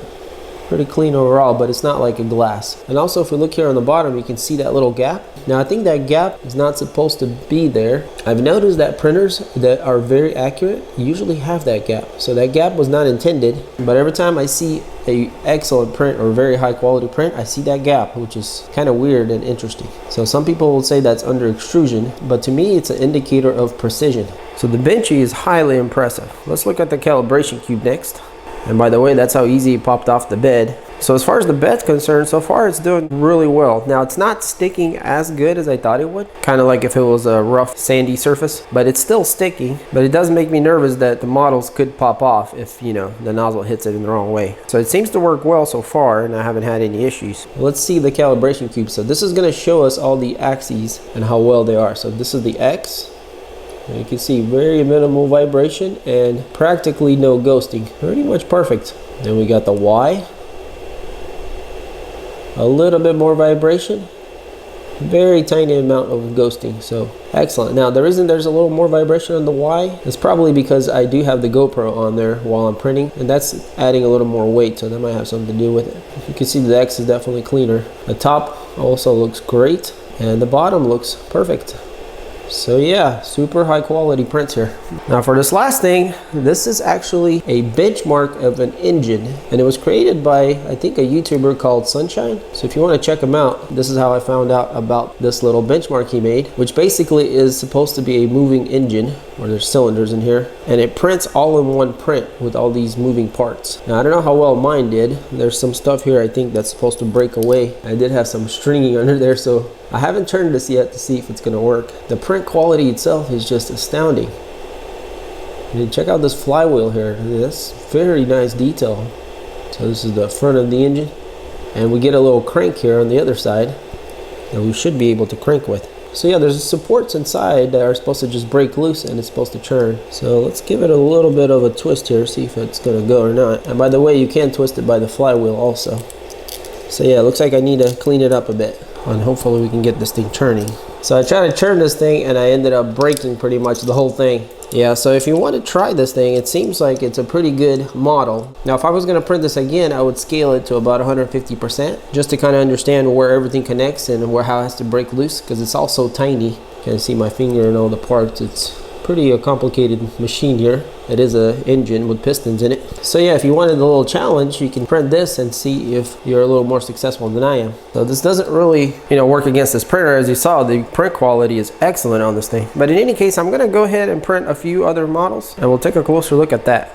Pretty clean overall, but it's not like a glass. And also if we look here on the bottom, you can see that little gap. Now I think that gap is not supposed to be there. I've noticed that printers that are very accurate usually have that gap. So that gap was not intended, but every time I see a excellent print or very high quality print, I see that gap, which is kind of weird and interesting. So some people will say that's under extrusion, but to me it's an indicator of precision. So the benchy is highly impressive. Let's look at the calibration cube next. And by the way, that's how easy it popped off the bed. So as far as the bed's concerned, so far it's doing really well. Now it's not sticking as good as I thought it would. Kind of like if it was a rough sandy surface, but it's still sticking. But it does make me nervous that the models could pop off if, you know, the nozzle hits it in the wrong way. So it seems to work well so far and I haven't had any issues. Let's see the calibration cube. So this is gonna show us all the axes and how well they are. So this is the X. And you can see very minimal vibration and practically no ghosting. Pretty much perfect. Then we got the Y. A little bit more vibration. Very tiny amount of ghosting, so excellent. Now the reason there's a little more vibration on the Y is probably because I do have the GoPro on there while I'm printing, and that's adding a little more weight, so that might have something to do with it. You can see the X is definitely cleaner. The top also looks great, and the bottom looks perfect. So yeah, super high quality prints here. Now for this last thing, this is actually a benchmark of an engine, and it was created by, I think, a YouTuber called Sunshine. So if you want to check him out, this is how I found out about this little benchmark he made, which basically is supposed to be a moving engine, where there's cylinders in here, and it prints all in one print with all these moving parts. Now I don't know how well mine did. There's some stuff here I think that's supposed to break away. I did have some stringing under there, so I haven't turned this yet to see if it's going to work. The print quality itself is just astounding. And check out this flywheel here. That's very nice detail. So this is the front of the engine, and we get a little crank here on the other side that we should be able to crank with. So yeah, there's supports inside that are supposed to just break loose and it's supposed to churn. So let's give it a little bit of a twist here, see if it's going to go or not. And by the way, you can twist it by the flywheel also. So yeah, it looks like I need to clean it up a bit, and hopefully we can get this thing churning. So I tried to churn this thing and I ended up breaking pretty much the whole thing. Yeah, so if you want to try this thing, it seems like it's a pretty good model. Now if I was going to print this again, I would scale it to about 150% just to kind of understand where everything connects and how it has to break loose, because it's all so tiny. You can see my finger and all the parts. It's pretty complicated machine here. It is an engine with pistons in it. So yeah, if you wanted a little challenge, you can print this and see if you're a little more successful than I am. So this doesn't really, work against this printer. As you saw, the print quality is excellent on this thing. But in any case, I'm gonna go ahead and print a few other models, and we'll take a closer look at that.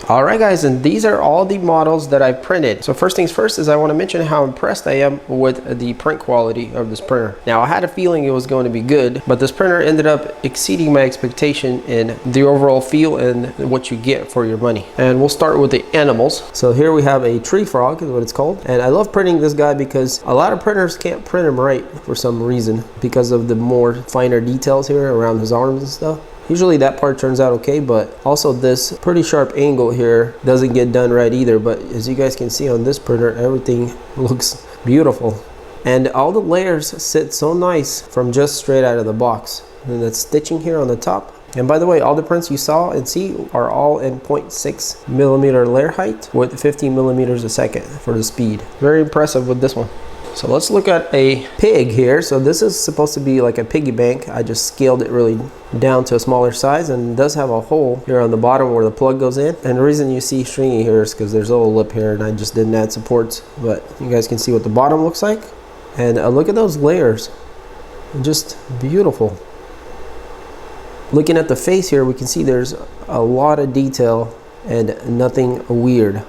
All right guys, and these are all the models that I printed. So first things first is I want to mention how impressed I am with the print quality of this printer. Now I had a feeling it was going to be good, but this printer ended up exceeding my expectation in the overall feel and what you get for your money. And we'll start with the animals. So here we have a tree frog, is what it's called. And I love printing this guy because a lot of printers can't print him right for some reason because of the more finer details here around his arms and stuff. Usually that part turns out okay, but also this pretty sharp angle here doesn't get done right either. But as you guys can see on this printer, everything looks beautiful. And all the layers sit so nice from just straight out of the box. And that stitching here on the top And by the way, all the prints you saw and see are all in 0.6 millimeter layer height with 15 millimeters a second for the speed. Very impressive with this one. So let's look at a pig here. So this is supposed to be like a piggy bank. I just scaled it really down to a smaller size, and it does have a hole here on the bottom where the plug goes in. And the reason you see stringy here is because there's a little lip here and I just didn't add supports, but you guys can see what the bottom looks like. And look at those layers, just beautiful. Looking at the face here, we can see there's a lot of detail and nothing weird.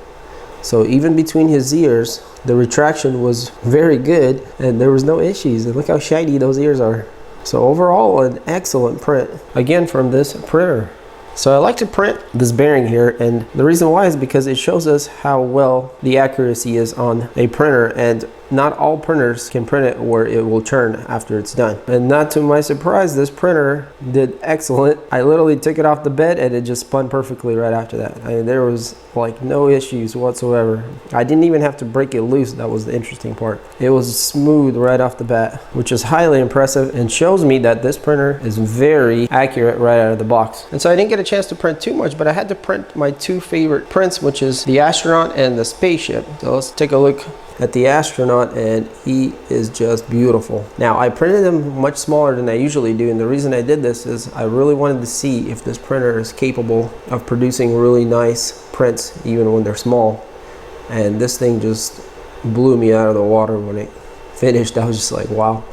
So even between his ears, the retraction was very good and there was no issues. And look how shiny those ears are. So overall, an excellent print, again, from this printer. So I like to print this bearing here, and the reason why is because it shows us how well the accuracy is on a printer, and not all printers can print it where it will turn after it's done. And not to my surprise, this printer did excellent. I literally took it off the bed and it just spun perfectly right after that. I mean, there was like no issues whatsoever. I didn't even have to break it loose. That was the interesting part. It was smooth right off the bat, which is highly impressive and shows me that this printer is very accurate right out of the box. And so I didn't get a chance to print too much, but I had to print my two favorite prints, which is the astronaut and the spaceship. So let's take a look at the astronaut, and he is just beautiful. Now I printed him much smaller than I usually do, and the reason I did this is I really wanted to see if this printer is capable of producing really nice prints even when they're small. And this thing just blew me out of the water when it finished. I was just like, wow,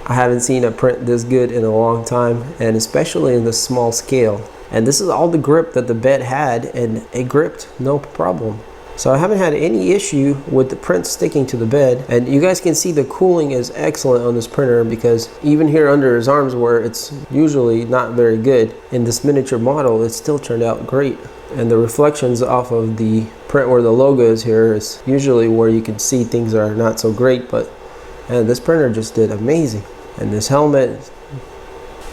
I haven't seen a print this good in a long time, and especially in this small scale. And this is all the grip that the bed had, and it gripped no problem. So I haven't had any issue with the print sticking to the bed. And you guys can see the cooling is excellent on this printer, because even here under his arms where it's usually not very good, in this miniature model it still turned out great. And the reflections off of the print where the logo is here is usually where you can see things are not so great, but and this printer just did amazing. And this helmet,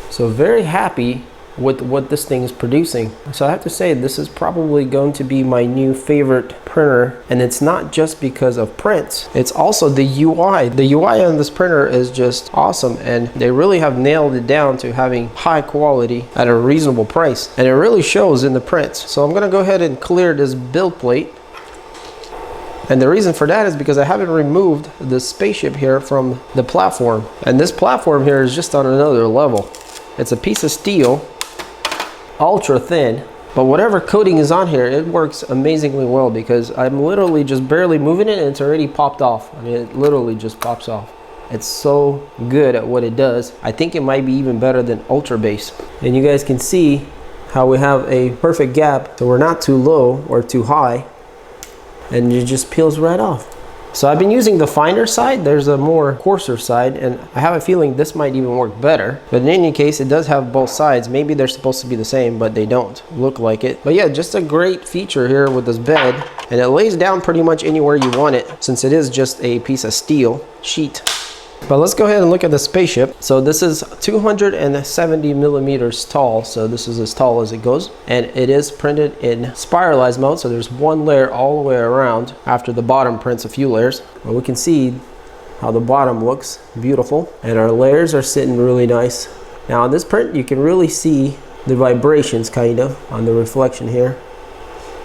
so very happy with what this thing is producing. So I have to say, this is probably going to be my new favorite printer, and it's not just because of prints, it's also the UI. The UI on this printer is just awesome, and they really have nailed it down to having high quality at a reasonable price, and it really shows in the prints. So I'm gonna go ahead and clear this build plate. And the reason for that is because I haven't removed the spaceship here from the platform. And this platform here is just on another level. It's a piece of steel, ultra thin, but whatever coating is on here, it works amazingly well, because I'm literally just barely moving it and it's already popped off. I mean, it literally just pops off. It's so good at what it does. I think it might be even better than Ultra Base. And you guys can see how we have a perfect gap, so we're not too low or too high, and it just peels right off. So I've been using the finer side. There's a more coarser side, and I have a feeling this might even work better. But in any case, it does have both sides. Maybe they're supposed to be the same, but they don't look like it. But yeah, just a great feature here with this bed, and it lays down pretty much anywhere you want it, since it is just a piece of steel sheet. But let's go ahead and look at the spaceship. So this is 270 millimeters tall, so this is as tall as it goes, and it is printed in spiralized mode, so there's one layer all the way around after the bottom prints a few layers. But we can see how the bottom looks beautiful, and our layers are sitting really nice. Now on this print, you can really see the vibrations kind of on the reflection here.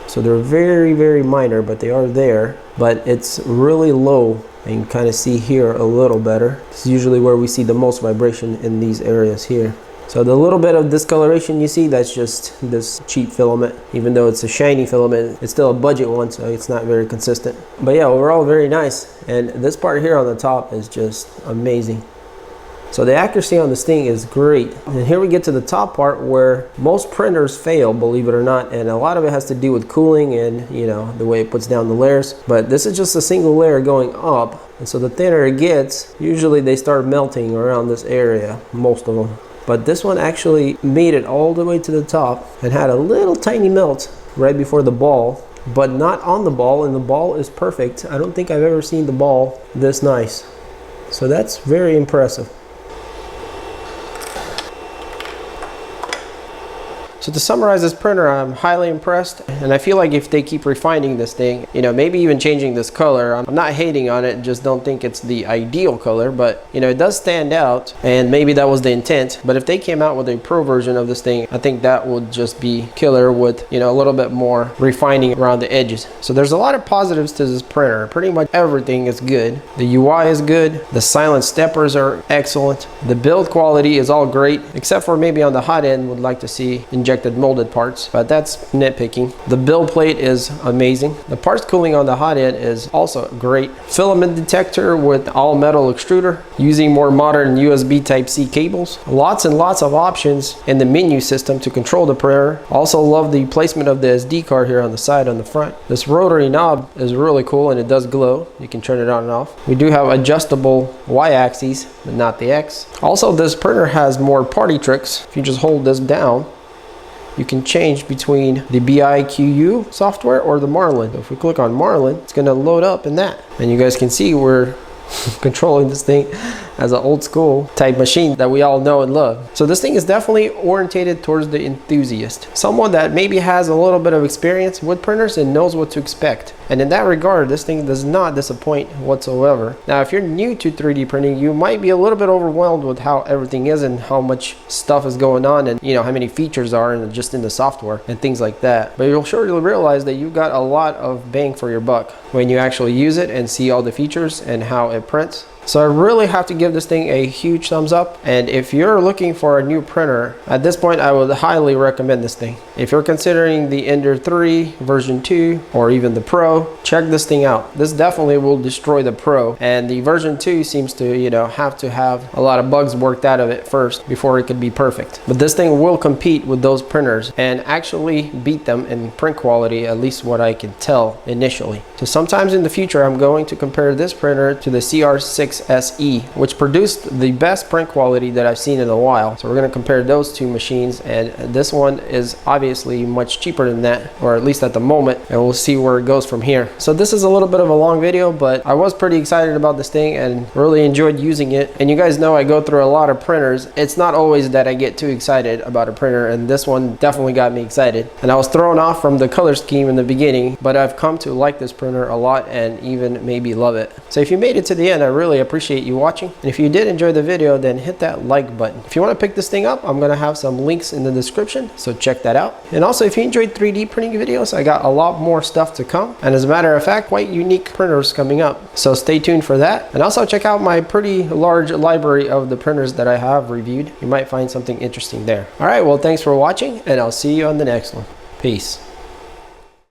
So they're very, very minor, but they are there, but it's really low. And you can kind of see here a little better. It's usually where we see the most vibration, in these areas here. So the little bit of discoloration you see, that's just this cheap filament. Even though it's a shiny filament, it's still a budget one, so it's not very consistent. But yeah, overall very nice. And this part here on the top is just amazing. So the accuracy on this thing is great. And here we get to the top part where most printers fail, believe it or not, and a lot of it has to do with cooling and, you know, the way it puts down the layers. But this is just a single layer going up, and so the thinner it gets, usually they start melting around this area, most of them. But this one actually made it all the way to the top and had a little tiny melt right before the ball, but not on the ball, and the ball is perfect. I don't think I've ever seen the ball this nice. So that's very impressive. So to summarize this printer, I'm highly impressed, and I feel like if they keep refining this thing, you know, maybe even changing this color, I'm not hating on it, just don't think it's the ideal color, but you know, it does stand out, and maybe that was the intent. But if they came out with a pro version of this thing, I think that would just be killer with, you know, a little bit more refining around the edges. So there's a lot of positives to this printer. Pretty much everything is good. The UI is good. The silent steppers are excellent. The build quality is all great, except for maybe on the hot end would like to see injected molded parts, but that's nitpicking. The build plate is amazing. The parts cooling on the hot end is also great. Filament detector with all metal extruder using more modern USB Type-C cables. Lots and lots of options in the menu system to control the printer. Also love the placement of the SD card here on the side on the front. This rotary knob is really cool and it does glow. You can turn it on and off. We do have adjustable Y-axes, but not the X. Also, this printer has more party tricks. If you just hold this down, you can change between the BIQU software or the Marlin. So if we click on Marlin, it's gonna load up in that. And you guys can see we're controlling this thing as an old school type machine that we all know and love. So this thing is definitely orientated towards the enthusiast, someone that maybe has a little bit of experience with printers and knows what to expect. And in that regard, this thing does not disappoint whatsoever. Now, if you're new to 3D printing, you might be a little bit overwhelmed with how everything is and how much stuff is going on, and you know how many features are just in the software and things like that. But you'll surely realize that you got a lot of bang for your buck when you actually use it and see all the features and how it prints. So I really have to give this thing a huge thumbs up. And if you're looking for a new printer, at this point I would highly recommend this thing. If you're considering the Ender 3 version 2 or even the Pro, check this thing out. This definitely will destroy the Pro, and the version 2 seems to, you know, have to have a lot of bugs worked out of it first before it could be perfect. But this thing will compete with those printers and actually beat them in print quality, at least what I can tell initially. So sometimes in the future I'm going to compare this printer to the CR6 SE, which produced the best print quality that I've seen in a while. So we're going to compare those two machines, and this one is obviously much cheaper than that, or at least at the moment, and we'll see where it goes from here. So this is a little bit of a long video, but I was pretty excited about this thing and really enjoyed using it. And you guys know I go through a lot of printers. It's not always that I get too excited about a printer, and this one definitely got me excited. And I was thrown off from the color scheme in the beginning, but I've come to like this printer a lot and even maybe love it. So if you made it to the end, I really appreciate you watching. And if you did enjoy the video, then hit that like button. If you want to pick this thing up, I'm going to have some links in the description, so check that out. And also, if you enjoyed 3D printing videos, I got a lot more stuff to come, and as a matter of fact, quite unique printers coming up, so stay tuned for that. And also check out my pretty large library of the printers that I have reviewed. You might find something interesting there. All right, well, thanks for watching, and I'll see you on the next one. Peace.